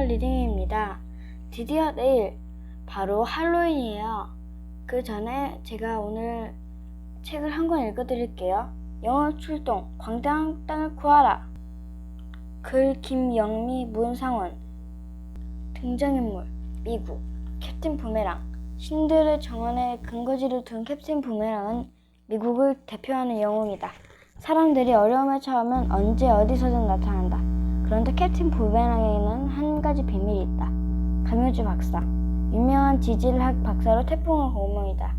리딩입니다. 드디어 내일 바로 할로윈이에요. 그 전에 제가 오늘 책을 한 권 읽어드릴게요. 영어 출동 광대한 땅을 구하라. 글 김영미 문상원. 등장인물 미국 캡틴 부메랑. 신들의 정원에 근거지를 둔 캡틴 부메랑은 미국을 대표하는 영웅이다. 사람들이 어려움에 처하면 언제 어디서든 나타난다. 그런데 캡틴 부메랑에는 한 가지 비밀이 있다. 감효주 박사, 유명한 지질학 박사로 태풍의 고문이다.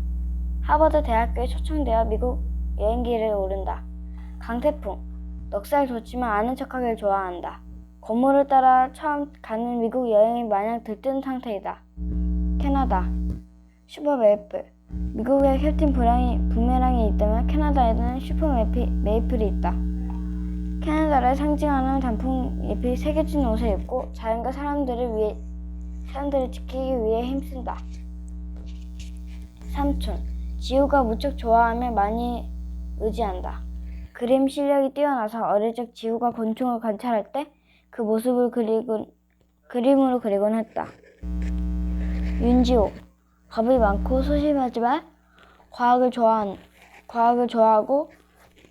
하버드 대학교에 초청되어 미국 여행기를 오른다. 강태풍, 넉살 좋지만 아는 척하길 좋아한다. 고물을 따라 처음 가는 미국 여행이 마냥 들뜬 상태이다. 캐나다, 슈퍼 메이플. 미국에 캡틴 부메랑이 있다면 캐나다에는 슈퍼 메이플이 있다. 캐나다를 상징하는 단풍잎이 새겨진 옷을 입고 자연과 사람들을 지키기 위해 힘쓴다. 삼촌, 지우가 무척 좋아하며 많이 의지한다. 그림 실력이 뛰어나서 어릴 적 지우가 곤충을 관찰할 때 그 모습을 그림으로 그리곤 했다. 윤지호, 겁이 많고 소심하지만 과학을 좋아하고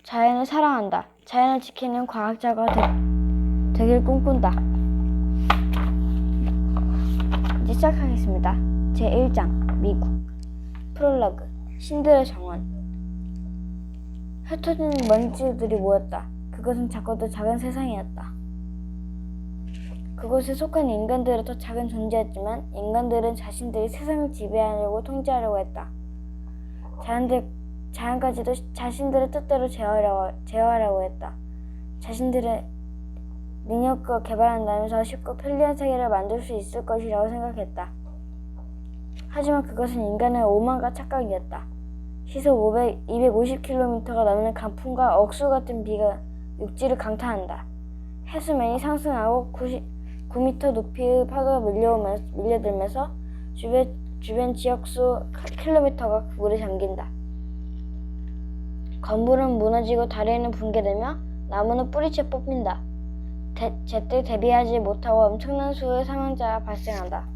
자연을 사랑한다. 자연을 지키는 과학자가 되길 꿈꾼다. 이제 시작하겠습니다. 제1장 미국. 프롤로그. 신들의 정원. 흩어진 먼지들이 모였다. 그것은 작고도 작은 세상이었다. 그곳에 속한 인간들은 더 작은 존재였지만 인간들은 자신들이 세상을 지배하려고 통제하려고 했다. 자연까지도 자신들의 뜻대로 제어하려고 했다. 자신들의 능력과 개발한다면서 쉽고 편리한 세계를 만들 수 있을 것이라고 생각했다. 하지만 그것은 인간의 오만과 착각이었다. 시속 250km가 넘는 강풍과 억수 같은 비가 육지를 강타한다. 해수면이 상승하고 9m 높이의 파도가 밀려들면서 주변 지역수 킬로미터가 물에 잠긴다. 건물은 무너지고 다리는 붕괴되며 나무는 뿌리채 뽑힌다. 제때 대비하지 못하고 엄청난 수의 사망자가 발생한다.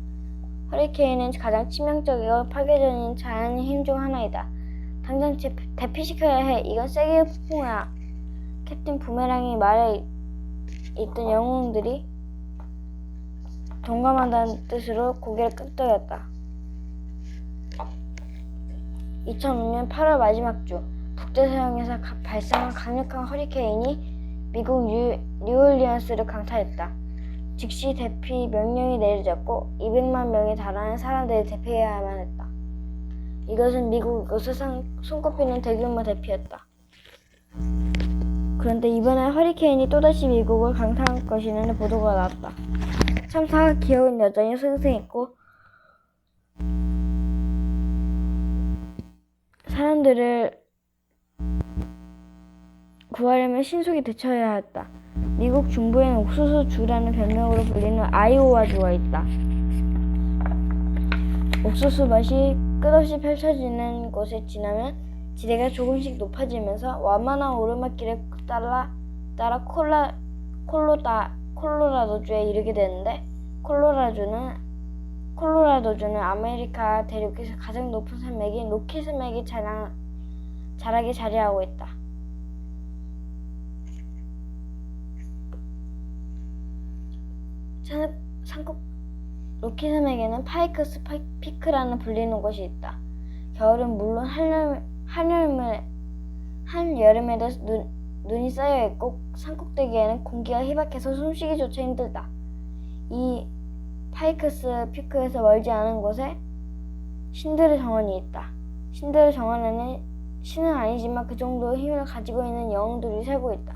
허리케인은 가장 치명적이고 파괴적인 자연의 힘 중 하나이다. 당장 대피시켜야 해. 이건 세계의 폭풍이야. 캡틴 부메랑이 말에 있던 영웅들이 동감한다는 뜻으로 고개를 끄덕였다. 2005년 8월 마지막 주 북대서양에서 발생한 강력한 허리케인이 미국 뉴올리언스를 강타했다. 즉시 대피 명령이 내려졌고 200만 명에 달하는 사람들이 대피해야만 했다. 이것은 미국 역사상 손꼽히는 대규모 대피였다. 그런데 이번에 허리케인이 또다시 미국을 강타할 것이라는 보도가 나왔다. 참사와 기억은 여전히 생생했고 사람들을 구하려면 신속히 대처해야 했다. 미국 중부에는 옥수수 주라는 별명으로 불리는 아이오와주가 있다. 옥수수 밭이 끝없이 펼쳐지는 곳에 지나면 지대가 조금씩 높아지면서 완만한 오르막길을 따라 콜로라도주에 이르게 되는데 콜로라도주는 아메리카 대륙에서 가장 높은 산맥인 로키 산맥이 자락에 자리하고 있다. 로키 산맥에는 파이크스 피크라는 불리는 곳이 있다. 겨울은 물론 한여름에도 눈이 쌓여있고 산꼭대기에는 공기가 희박해서 숨쉬기조차 힘들다. 이 파이크스 피크에서 멀지 않은 곳에 신들의 정원이 있다. 신들의 정원에는 신은 아니지만 그 정도의 힘을 가지고 있는 영웅들이 살고 있다.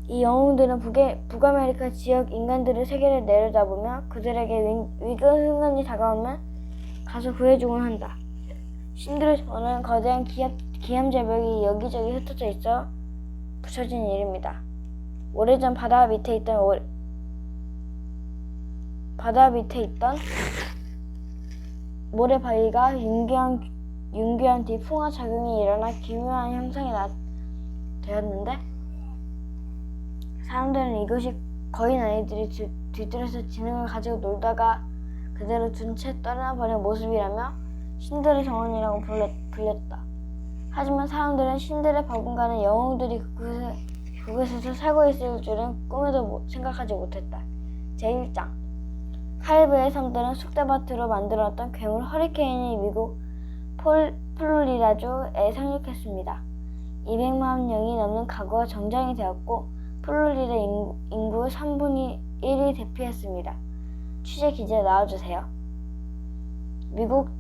이 영웅들은 북아메리카 지역 인간들의 세계를 내려다보며 그들에게 위급 순간이 다가오면 가서 구해주곤 한다. 신들의 정원은 거대한 기암절벽이 여기저기 흩어져 있어 붙여진 이름이다. 오래전 바다 밑에 있던 모래바위가 융기한 뒤 풍화작용이 일어나 기묘한 형상이 되었는데 사람들은 거인 아이들이 뒤뜰에서 지능을 가지고 놀다가 그대로 둔 채 떠나버린 모습이라며 신들의 정원이라고 불렸다. 하지만 사람들은 신들의 버금가는 영웅들이 그곳에서 살고 있을 줄은 꿈에도 생각하지 못했다. 제1장 카리브해 섬들은 쑥대밭으로 만들었던 괴물 허리케인이 미국 플로리다주에 상륙했습니다. 200만 명이 넘는 가구가 정장이 되었고 플로리다 인구 3분의 1이 대피했습니다. 취재 기자 나와주세요. 미국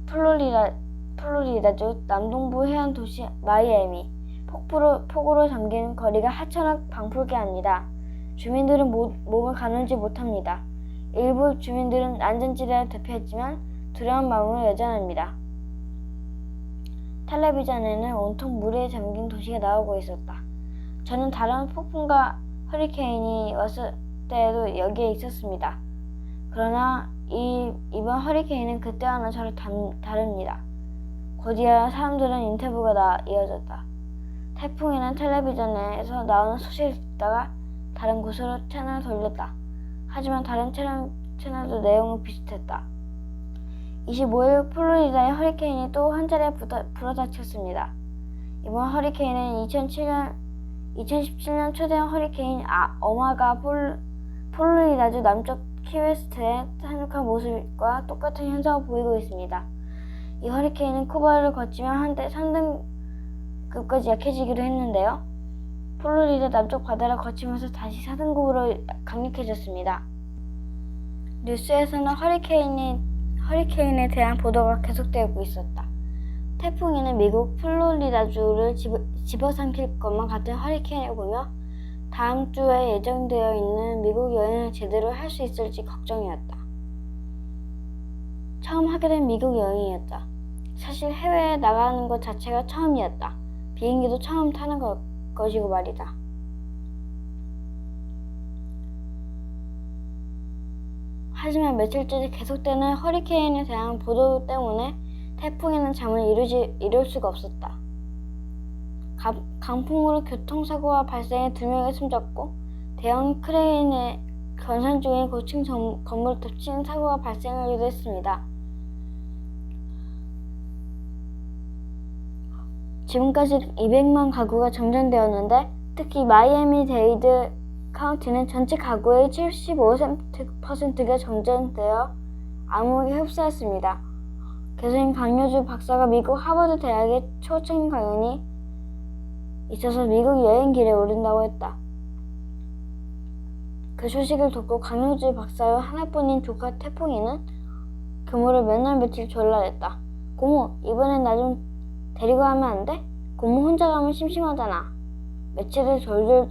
플로리다주 남동부 해안 도시 마이애미 폭우로 잠긴 거리가 하천을 방불케 합니다. 주민들은 몸을 가누지 못합니다. 일부 주민들은 안전지대를 대피했지만 두려운 마음으로 여전합니다. 텔레비전에는 온통 물에 잠긴 도시가 나오고 있었다. 저는 다른 폭풍과 허리케인이 왔을 때에도 여기에 있었습니다. 그러나 이번 허리케인은 그때와는 전혀 다릅니다. 곧이어 사람들은 인터뷰가 이어졌다. 태풍에는 텔레비전에서 나오는 소식을 듣다가 다른 곳으로 채널을 돌렸다. 하지만 다른 채널도 내용은 비슷했다. 25일 플로리다의 허리케인이 또 한 차례 불어닥쳤습니다. 이번 허리케인은 2017년 초대형 허리케인 어마가 플로리다주 남쪽 키웨스트에 상륙한 모습과 똑같은 현상을 보이고 있습니다. 이 허리케인은 쿠바를 거치며 한때 3등급까지 약해지기도 했는데요. 플로리다 남쪽 바다를 거치면서 다시 4등급으로 강력해졌습니다. 뉴스에서는 허리케인에 대한 보도가 계속되고 있었다. 태풍에는 미국 플로리다주를 집어삼킬 것만 같은 허리케인을 보며 다음 주에 예정되어 있는 미국 여행을 제대로 할 수 있을지 걱정이었다. 처음 하게 된 미국 여행이었다. 사실 해외에 나가는 것 자체가 처음이었다. 비행기도 처음 타는 것이고 말이다. 하지만 며칠째 계속되는 허리케인에 대한 보도 때문에 태풍에는 잠을 이룰 수가 없었다. 강풍으로 교통사고가 발생해 2명이 숨졌고 대형 크레인에 건설 중인 고층 건물을 덮치는 사고가 발생하기도 했습니다. 지금까지 200만 가구가 정전되었는데 특히 마이애미 데이드 카운티는 전체 가구의 75%가 정전되어 암흑에 흡사했습니다. 교수인 강효주 박사가 미국 하버드 대학의 초청 강연이 있어서 미국 여행길에 오른다고 했다. 그 소식을 듣고 강효주 박사의 하나뿐인 조카 태풍이는 고모를 몇 날 며칠 졸라댔다. 고모, 이번엔 나 좀 데리고 가면 안 돼? 고모 혼자 가면 심심하잖아. 며칠을 졸졸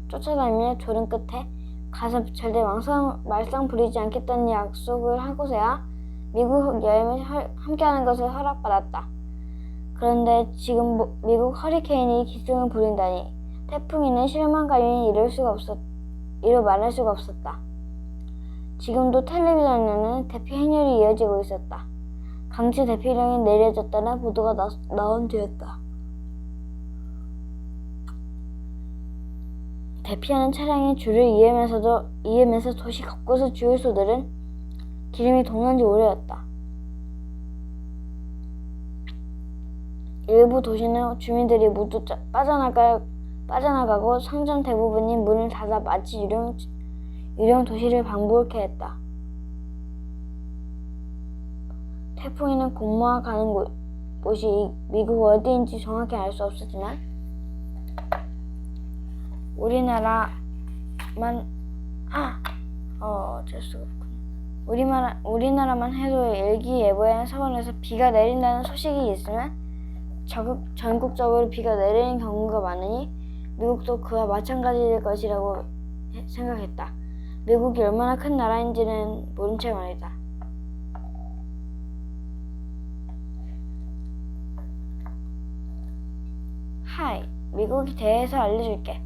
쫓아다니며 졸은 끝에 가서 절대 말썽 부리지 않겠다는 약속을 하고서야 미국 여행을 함께하는 것을 허락받았다. 그런데 지금 미국 허리케인이 기승을 부린다니 태풍이는 실망감이 이루 말할 수가 없었다. 지금도 텔레비전에는 대피 행렬이 이어지고 있었다. 강제 대피령이 내려졌다는 보도가 나온 뒤였다. 대피하는 차량이 줄을 이으면서 도시 곳곳의 주유소들은 기름이 동난 지 오래였다. 일부 도시는 주민들이 모두 빠져나가고 상점 대부분이 문을 닫아 마치 유령 도시를 방불케 했다. 태풍이는 고모와 가는 곳이 미국 어디인지 정확히 알 수 없었지만 우리나라만 해도 일기예보의 서울에서 비가 내린다는 소식이 있으면 전국적으로 비가 내리는 경우가 많으니 미국도 그와 마찬가지일 것이라고 생각했다. 미국이 얼마나 큰 나라인지는 모른 채 말이다. 하이, 미국에 대해서 알려줄게.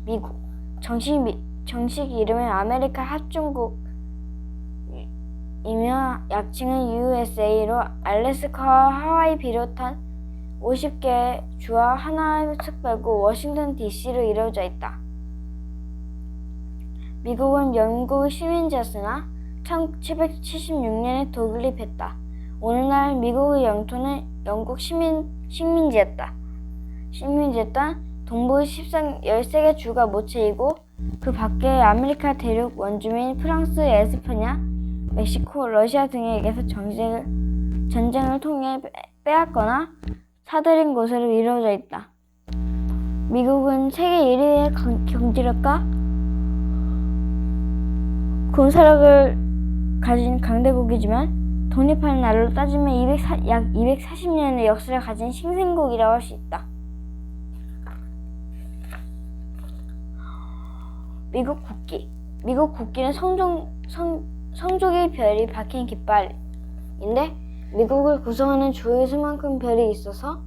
미국, 정식 이름은 아메리카 합중국이며 약칭은 USA로 알래스카와 하와이 비롯한 50개의 주와 하나의 특별구 워싱턴 DC로 이루어져 있다. 미국은 영국의 식민지였으나 1776년에 독립했다. 오늘날 미국의 영토는 영국 식민지였던 동부 13개 주가 모체이고 그 밖에 아메리카 대륙 원주민 프랑스, 에스파냐, 멕시코, 러시아 등에게서 전쟁을 통해 빼앗거나 사들인 것으로 이루어져 있다. 미국은 세계 1위의 경제력과 군사력을 가진 강대국이지만 독립하는 날로 따지면 약 240년의 역사를 가진 신생국이라고 할 수 있다. 미국 국기. 미국 국기는 성족의 별이 박힌 깃발인데 미국을 구성하는 주의 수만큼 별이 있어서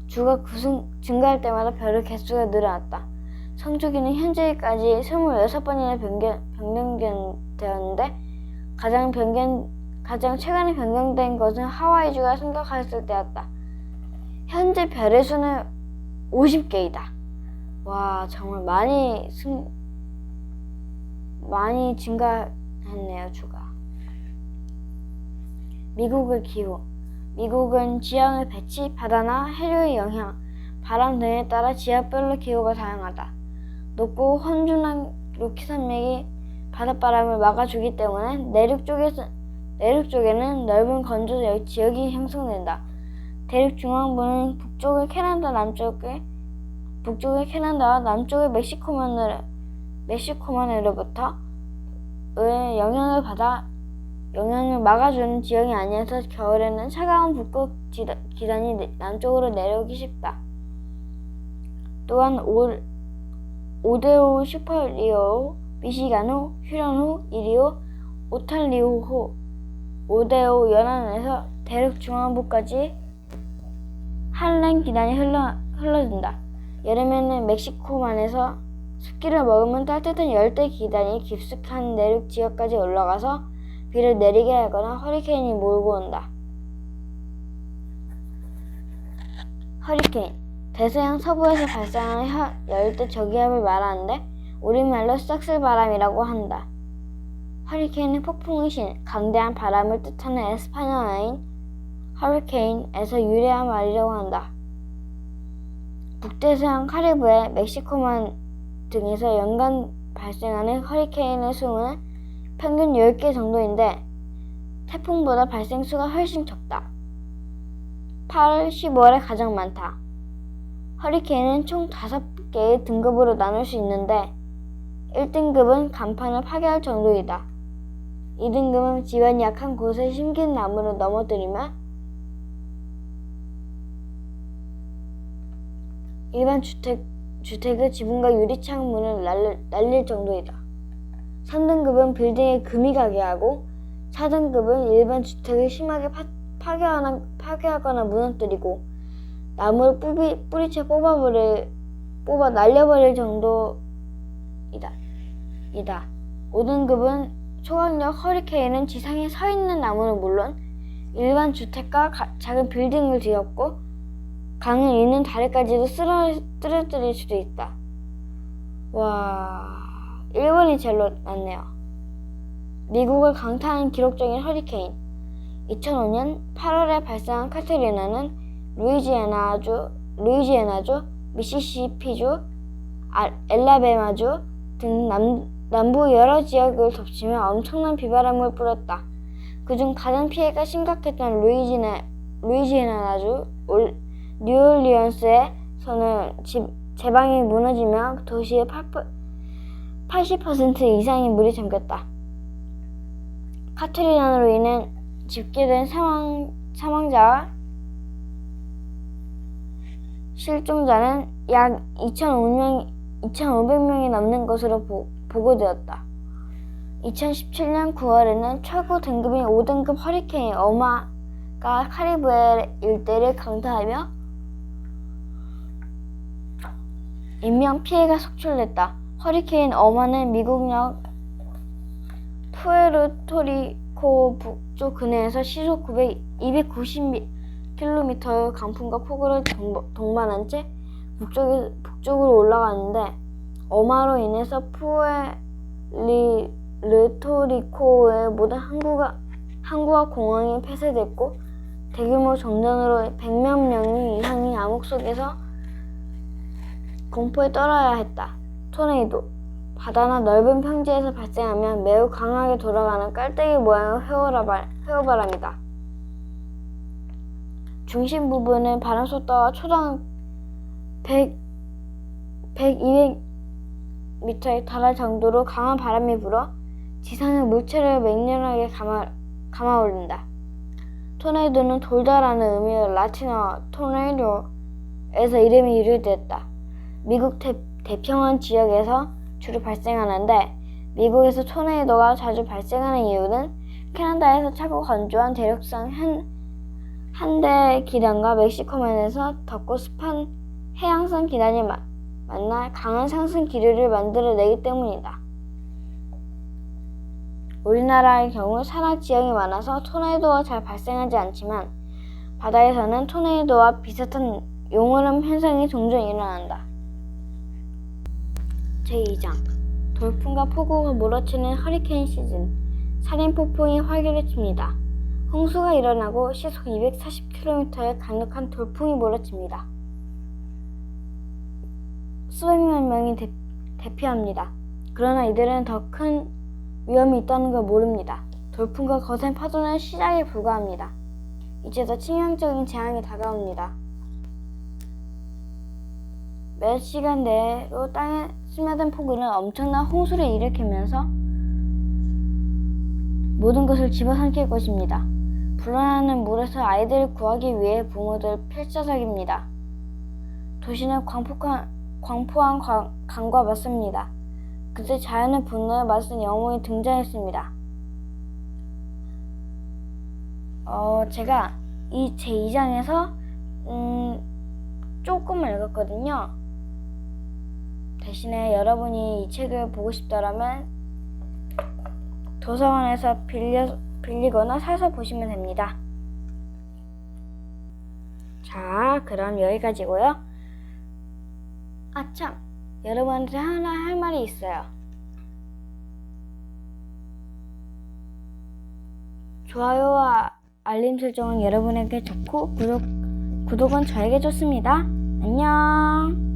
주가 증가할 때마다 별의 개수가 늘어났다. 성조기는 현재까지 26번이나 변경되었는데 가장 최근에 변경된 것은 하와이주가 승격하였을 때였다. 현재 별의 수는 50개이다. 와, 정말 많이 증가했네요, 주가. 미국의 기후. 미국은 지형의 배치, 바다나 해류의 영향, 바람 등에 따라 지역별로 기후가 다양하다. 높고 험준한 로키 산맥이 바닷바람을 막아주기 때문에 내륙 쪽에는 넓은 건조 지역이 형성된다. 대륙 중앙부는 북쪽의 캐나다와 남쪽의 멕시코만으로부터 의 영향을 막아주는 지형이 아니어서 겨울에는 차가운 북극 기단이 남쪽으로 내려오기 쉽다. 또한 오데오 슈퍼리오, 미시간호, 휴런호, 이리오, 오탈리오호, 오데오 연안에서 대륙 중앙부까지 한랭 기단이 흘러든다. 여름에는 멕시코만에서 습기를 머금은 따뜻한 열대 기단이 깊숙한 내륙 지역까지 올라가서 비를 내리게 하거나 허리케인이 몰고 온다. 허리케인. 대서양 서부에서 발생하는 열대 저기압을 말하는데 우리말로 싹쓸바람이라고 한다. 허리케인은 폭풍의 신, 강대한 바람을 뜻하는 에스파냐어인 허리케인에서 유래한 말이라고 한다. 북대서양 카리브해, 멕시코만 등에서 연간 발생하는 허리케인의 수는 평균 10개 정도인데 태풍보다 발생 수가 훨씬 적다. 8월, 10월에 가장 많다. 허리케인은 총 5개의 등급으로 나눌 수 있는데 1등급은 간판을 파괴할 정도이다. 2등급은 지반이 약한 곳에 심긴 나무를 넘어뜨리며 일반 주택의 지붕과 유리창문을 날릴 정도이다. 3등급은 빌딩에 금이 가게 하고 4등급은 일반 주택을 심하게 파괴하거나 무너뜨리고 나무를 뿌리채 뽑아 날려버릴 정도이다. 5등급은 초강력 허리케인은 지상에 서 있는 나무는 물론 일반 주택과 작은 빌딩을 뒤덮고 강을 잇는 다리까지도 쓰러뜨릴 수도 있다. 와, 일본이 제일 많네요. 미국을 강타한 기록적인 허리케인. 2005년 8월에 발생한 카트리나는 루이지애나주, 미시시피주, 엘라베마주 등 남부 여러 지역을 덮치며 엄청난 비바람을 뿌렸다. 그중 가장 피해가 심각했던 루이지애나주 뉴올리언스에서는 제방이 무너지며 도시의 80% 이상의 물이 잠겼다. 카트리나로 인해 집계된 사망자와 실종자는 약 2,500명이 넘는 것으로 보고되었다. 2017년 9월에는 최고 등급인 5등급 허리케인 어마가 카리브해 일대를 강타하며 인명피해가 속출됐다. 허리케인 어마는 미국령 푸에르토리코 북쪽 근해에서 시속 290km의 강풍과 폭우를 동반한 채 북쪽으로 올라가는데 어마로 인해서 르토리코의 모든 항구와 공항이 폐쇄됐고 대규모 정전으로 100만 명 이상이 암흑 속에서 공포에 떨어야 했다. 토네이도, 바다나 넓은 평지에서 발생하면 매우 강하게 돌아가는 깔때기 모양의 회오바람이다. 중심 부분은 바람 속도가 초당 200m에 달할 정도로 강한 바람이 불어 지상의 물체를 맹렬하게 감아올린다. 토네이도는 돌다라는 의미의 라틴어 토네이도에서 이름이 유래되었다. 미국 태평양 지역에서 주로 발생하는데 미국에서 토네이도가 자주 발생하는 이유는 캐나다에서 차고 건조한 대륙상 한대 기단과 멕시코면에서 덥고 습한 해양성 기단이 만나 강한 상승 기류를 만들어내기 때문이다. 우리나라의 경우 산악 지역이 많아서 토네이도가 잘 발생하지 않지만 바다에서는 토네이도와 비슷한 용오름 현상이 종종 일어난다. 제2장 돌풍과 폭우가 몰아치는 허리케인 시즌. 살인폭풍이 활기를 칩니다. 홍수가 일어나고 시속 240km의 강력한 돌풍이 몰아칩니다. 수백만 명이 대피합니다. 그러나 이들은 더 큰 위험이 있다는 걸 모릅니다. 돌풍과 거센 파도는 시작에 불과합니다. 이제 더 치명적인 재앙이 다가옵니다. 몇 시간 내로 땅에 스며든 폭우는 엄청난 홍수를 일으키면서 모든 것을 집어삼킬 것입니다. 불어나는 물에서 아이들을 구하기 위해 부모들 필사적입니다. 도시는 광포한 강과 맞섭니다. 그때 자연의 분노에 맞선 영웅이 등장했습니다. 제가 이 제2장에서 조금을 읽었거든요. 대신에 여러분이 이 책을 보고 싶다라면 도서관에서 빌리거나 사서 보시면 됩니다. 자, 그럼 여기까지고요. 참! 여러분한테 하나 할 말이 있어요. 좋아요와 알림 설정은 여러분에게 좋고 구독은 저에게 좋습니다. 안녕!